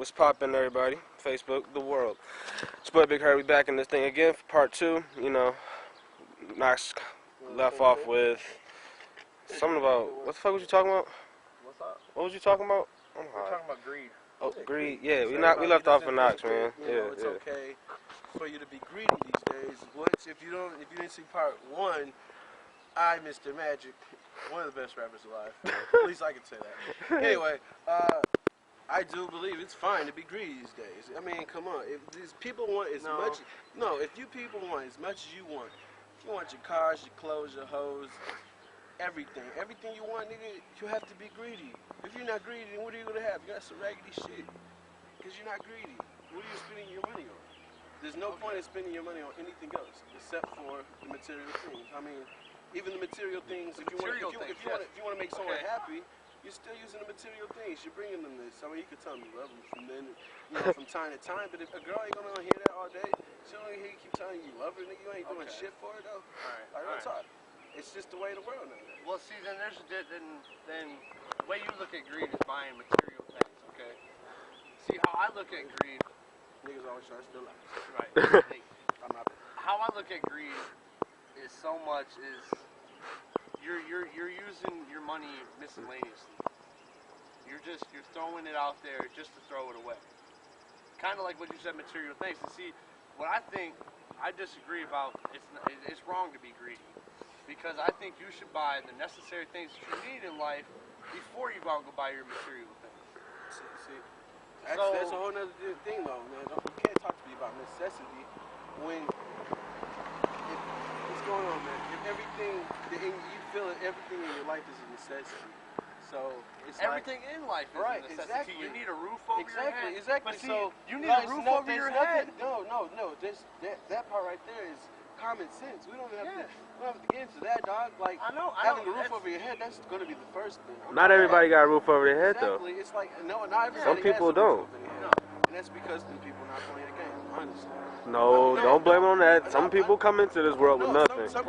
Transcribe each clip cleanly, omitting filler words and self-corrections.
What's poppin', everybody? Facebook, the world. It's boy Big Hurry back in this thing again for part 2. You know, Knox left off with something about, what the fuck was you talking about? What's up? What was you talking about? We're talking about greed. Oh, greed. Yeah, we left off with Knox, man. It's okay for you to be greedy these days. Which, if you didn't see part 1, I, Mr. Magic, one of the best rappers alive. At least I can say that. Anyway, I do believe it's fine to be greedy these days. I mean, come on. If these people want as much, if you people want as much as you want your cars, your clothes, your hoes, everything you want, nigga, you have to be greedy. If you're not greedy, then what are you gonna have? You got some raggedy shit. Because you're not greedy. What are you spending your money on? There's no point in spending your money on anything else except for the material things. I mean, even the material things, if you want to make someone happy, you're still using the material things. You're bringing them this. I mean, you can tell me you love them from time to time, but if a girl ain't gonna hear that all day, she only hear you keep telling you love her, nigga, you ain't doing shit for her though. All right. Talk. It's just the way of the world now. Well, see, then the way you look at greed is buying material things. Okay. See how I look at greed. Niggas always try to steal life. Right. How I look at greed is so much is you're using your money miscellaneously. You're throwing it out there just to throw it away. Kind of like what you said, material things. And see, what I think I disagree about. It's wrong to be greedy because I think you should buy the necessary things that you need in life before you go out and go buy your material things. See. That's a whole other thing, though, man. You can't talk to me about necessity when what's going on, man? If you feel that everything in your life is a necessity. So it's everything in life is a necessity. Exactly. You need a roof over your head. Exactly. But see, so you need a roof over your head. No. That part right there is common sense. We don't have to get into that, dog. Like having a roof over your head, that's going to be the first thing. Not everybody got a roof over their head, though. Exactly. It's like not everybody. Some people don't. And that's because the people not playing the game. Honestly. No, don't blame it on that. Some people come into this world with nothing. Some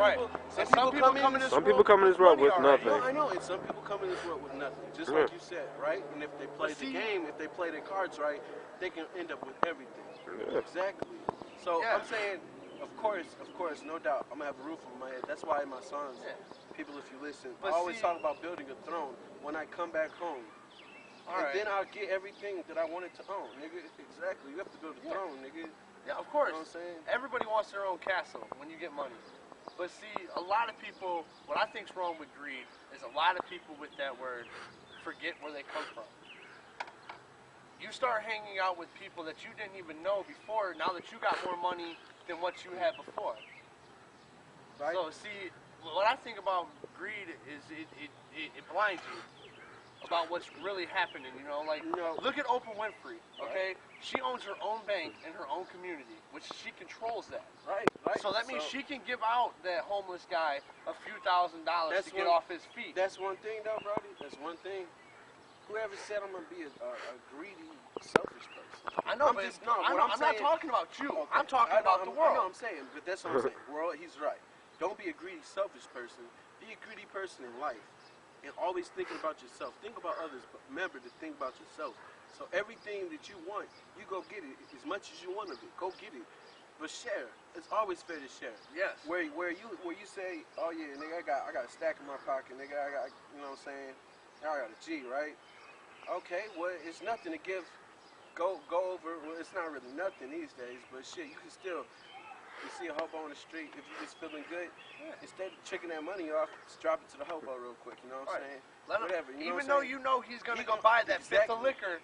people come in this world with nothing. No, I know. And some people come in this world with nothing. Just like you said, right? And if they play the game, if they play their cards right, they can end up with everything. Yeah. Exactly. So I'm saying, of course, no doubt, I'm gonna have a roof over my head. That's why my songs, people, if you listen, I always talk about building a throne when I come back home. Then I'll get everything that I wanted to own, nigga. Exactly. You have to build a throne, nigga. Yeah, of course. You know what I'm saying? Everybody wants their own castle when you get money. But see, a lot of people, what I think's wrong with greed is a lot of people with that word forget where they come from. You start hanging out with people that you didn't even know before, now that you got more money than what you had before. Right. So see, what I think about greed is it blinds you about what's really happening, Look at Oprah Winfrey, okay? She owns her own bank in her own community, which she controls that. Right. So that means she can give out that homeless guy a few $1,000s to get off his feet. That's one thing, though, Brody. That's one thing. Whoever said I'm going to be a greedy, selfish person. I know, I'm not talking about you. Okay. I'm talking about the world. I know I'm saying, but that's what I'm saying. World, he's right. Don't be a greedy, selfish person. Be a greedy person in life. And always thinking about yourself. Think about others, but remember to think about yourself. So everything that you want, you go get it as much as you want of it. Go get it, but share. It's always fair to share. Yes. Where you say, oh yeah, nigga, I got a stack in my pocket, nigga, I got, you know what I'm saying? I got a G, right? Okay, well it's nothing to give. Go over. Well, it's not really nothing these days, but shit, you can still. You see a hobo on the street, if you're just feeling good, instead of checking that money off, just drop it to the hobo real quick, you know what I'm saying? Whatever, you know even though you know he's going to go buy that fifth of liquor,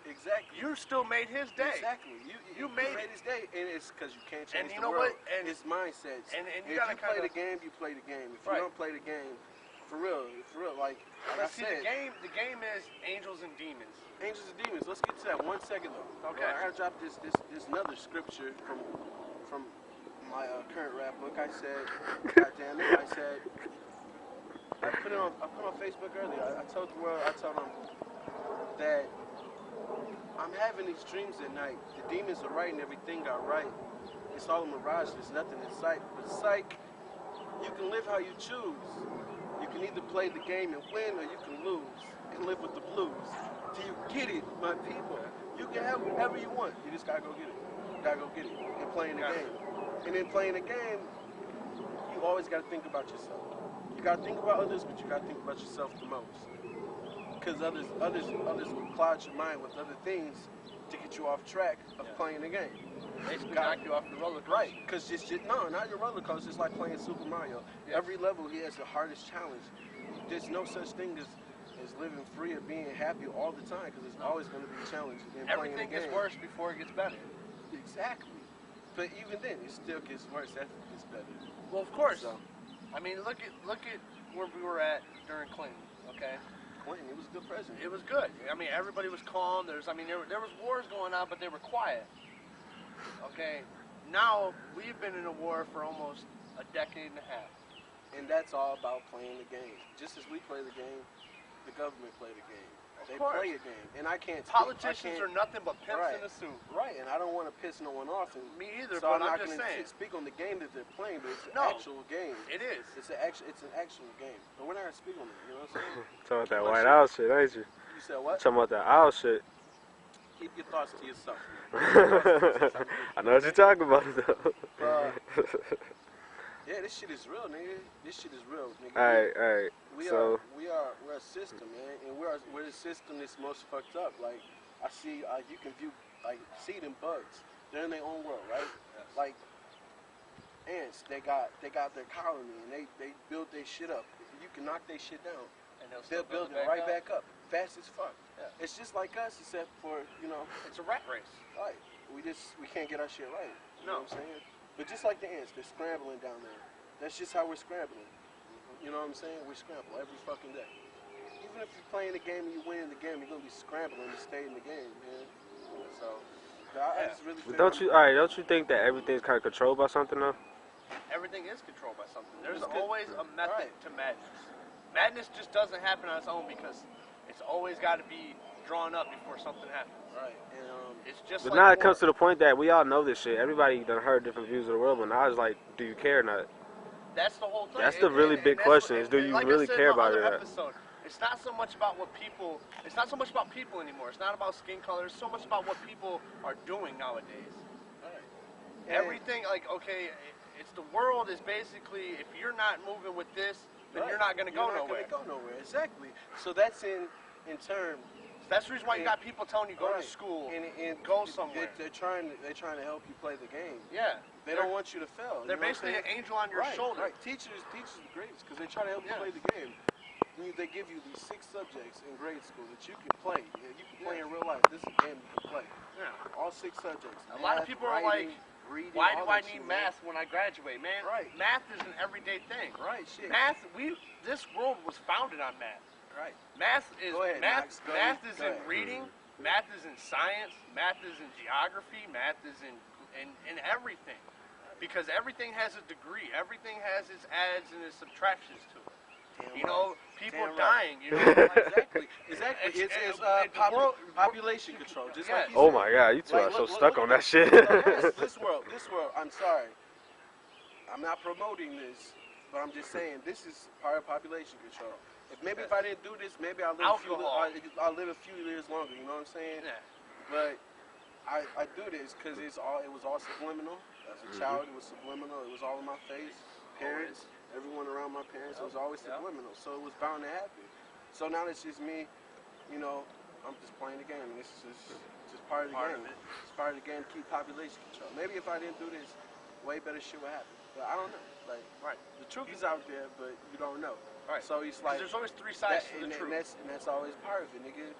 you still made his day. Exactly. You made his day, and it's because you can't change the world. And it's mindsets. And you if you play the game, you play the game. If you don't play the game, for real, like I said. The game is angels and demons. Angels and demons. Let's get to that 1 second, though. Okay. I gotta drop this another scripture from my current rap book. I said, God damn it, I put it on Facebook earlier. I told the world, I told them that I'm having these dreams at night. The demons are writing everything I write. It's all a mirage, there's nothing in sight. But psych, you can live how you choose. You can either play the game and win or you can lose. And can live with the blues. Do you get it, my people? You can have whatever you want. You just gotta go get it. You gotta go get it. And playing the game. And in playing the game, you always gotta think about yourself. You gotta think about others, but you gotta think about yourself the most. Because others will cloud your mind with other things to get you off track of playing the game. Basically knock you off the roller coaster. Right, because no, not your roller coaster. It's like playing Super Mario. Yeah. Every level he has the hardest challenge. There's no such thing as living free or being happy all the time, because there's always going to be a challenge in playing the game. Everything gets worse before it gets better. Exactly. But even then, it still gets worse after it gets better. Well, of course. So, I mean, look at where we were at during Clinton. Okay. Clinton, he was a good president. It was good. I mean, everybody was calm. There was wars going on, but they were quiet. Okay. Now we've been in a war for almost a decade and a half. And that's all about playing the game. Just as we play the game, the government play the game. They course. play a game, and I can't. Politicians are nothing but pimps in a suit. Right, and I don't want to piss no one off. And Me either, so but I'm I'm not just going saying. to speak on the game that they're playing, but it's an No. actual game. It is. It's an actual game. But we're not going to speak on it. You know what I'm saying? Talking about that White Owl shit, ain't you? You said what? Talking about that owl shit. Keep your thoughts to yourself. I know what you're talking about, though. Yeah, this shit is real, nigga. This shit is real, nigga. Alright. We're a system, man, and we're the system that's most fucked up. Like, I see, you can view, like, seed and bugs. They're in their own world, right? Yes. Like, ants, they got their colony, and they build their shit up. You can knock their shit down, And they'll build it right back up, fast as fuck. Yeah. It's just like us, except for, It's a rat race. right. We can't get our shit right. You know No. what I'm saying? But just like the ants, they're scrambling down there. That's just how we're scrambling. You know what I'm saying? We scramble every fucking day. Even if you're playing the game and you win the game, you're gonna be scrambling to stay in the game, man. So, I just really feel Don't you think that everything's kind of controlled by something, though? Everything is controlled by something. There's It's good. always a method to madness. Madness just doesn't happen on its own because it's always got to be drawn up before something happens. right? And It's just But like now war. it comes to the point that we all know this shit. Everybody done heard different views of the world, but now it's like, do you care or not? That's the whole thing. That's the really big that's question, what- is do you like I really said care in the about other it? episode, it's not so much about what people. It's not so much about people anymore. It's not about skin color. It's so much about what people are doing nowadays. and Everything, like, okay, it's the world is basically, if you're not moving with this, then right, you're not going to go you're not nowhere. gonna go nowhere. Exactly. So that's in turn. That's the reason why you got people telling you go right. to school, and go somewhere. They're trying to help you play the game. Yeah. They don't want you to fail. They're you know what I'm basically an saying? angel on your Right, shoulder. Right. Teachers are great because they try to help you Yeah. play the game. They give you these 6 subjects in grade school that you can play. You can play in real life. This is a game you can play. Yeah. All 6 subjects. A lot of people are like, reading, why all do I that need shit, math when I graduate, man? Right. Math is an everyday thing. Man. Right. Shit. Math, this world was founded on math. Right. Math is Go ahead, math. Max. Go Math ahead. is Go in ahead. reading. Math is in science. Math is in geography. Math is in everything, because everything has a degree. Everything has its adds and its subtractions to it. Damn You know, right. people Damn dying. right. You know, like, Exactly. It's the world- population control. Just Yes. like you Oh said. my God, you two Like, are so look, stuck look, on that look, shit. Yes, this world. I'm sorry. I'm not promoting this, but I'm just saying this is part of population control. If I didn't do this, maybe I'll live I'll live a few years longer. You know what I'm saying? yeah. But I do this because it was all subliminal. As a child, it was subliminal. It was all in my face. Parents, everyone around my parents, it was always subliminal. So it was bound to happen. So now it's just me. I'm just playing the game. This is just part of the Part game. of it. It's part of the game to keep population control. Maybe if I didn't do this, way better shit would happen. But I don't know. Like, Right. the truth is out there, but you don't know. Right. So it's 'Cause like there's always 3 sides to the truth. and that's always part of it, nigga.